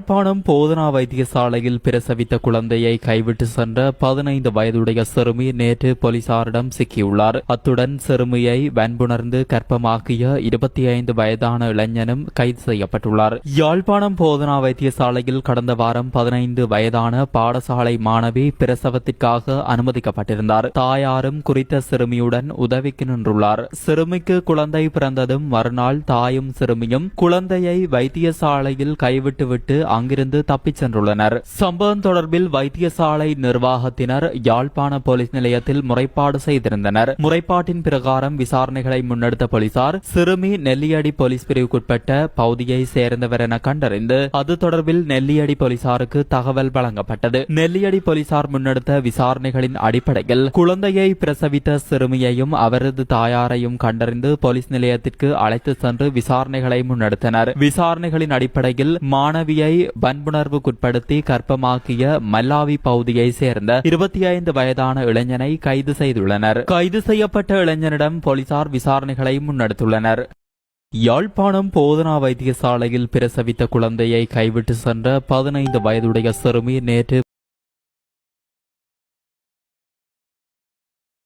யாழ்ப்பாணம் போதனா வைத்தியசாலையில் பிரசவித்த குழந்தையை கைவிட்டு சென்ற 15 வயதுடைய சிறுமி நேற்று போலீசாரிடம் சிக்கியுள்ளார். அத்துடன் சிறுமியை வன்புணர்ந்து கர்ப்பமாக்கிய 25 வயதான இளைஞனும் கைது செய்யப்பட்டுள்ளார். யாழ்ப்பாணம் போதனா வைத்தியசாலையில் கடந்த வாரம் 15 வயதான பாடசாலை மாணவி பிரசவத்திற்காக அனுமதிக்கப்பட்டிருந்தார். தாயாரும் குறித்த சிறுமியுடன் உதவிக்கு நின்றுள்ளார். சிறுமிக்கு குழந்தை பிறந்ததும் மறுநாள் தாயும் சிறுமியும் குழந்தையை வைத்தியசாலையில் கைவிட்டுவிட்டு அங்கிருந்து தப்பிச் சென்றுள்ளனர். சம்பவம் தொடர்பில் வைத்தியசாலை நிர்வாகத்தினர் யாழ்ப்பாண போலீஸ் நிலையத்தில் முறைப்பாடு செய்திருந்தனர். முறைப்பாட்டின் பிரகாரம் விசாரணைகளை முன்னெடுத்த போலீசார் சிறுமி நெல்லியடி போலீஸ் பிரிவுக்குட்பட்ட பகுதியை சேர்ந்தவர் என கண்டறிந்து அது தொடர்பில் நெல்லியடி போலீசாருக்கு தகவல் வழங்கப்பட்டது. நெல்லியடி போலீசார் முன்னெடுத்த விசாரணைகளின் அடிப்படையில் குழந்தையை பிரசவித்த சிறுமியையும் அவரது தாயாரையும் கண்டறிந்து போலீஸ் நிலையத்திற்கு அழைத்து சென்று விசாரணைகளை முன்னெடுத்தனர். விசாரணைகளின் அடிப்படையில் மாணவியை வன்புணர்வுக்குட்படுத்தி கர்ப்பமாக்கிய மல்லாவி பகுதியை சேர்ந்த 25 வயதான இளைஞனை கைது செய்துள்ளனர். கைது செய்யப்பட்ட இளைஞனிடம் போலீசார் விசாரணைகளை முன்னெடுத்துள்ளனர். யாழ்ப்பாணம் போதனா வைத்தியசாலையில் பிரசவித்த குழந்தையை கைவிட்டு சென்ற 15 வயதுடைய சிறுமி நேற்று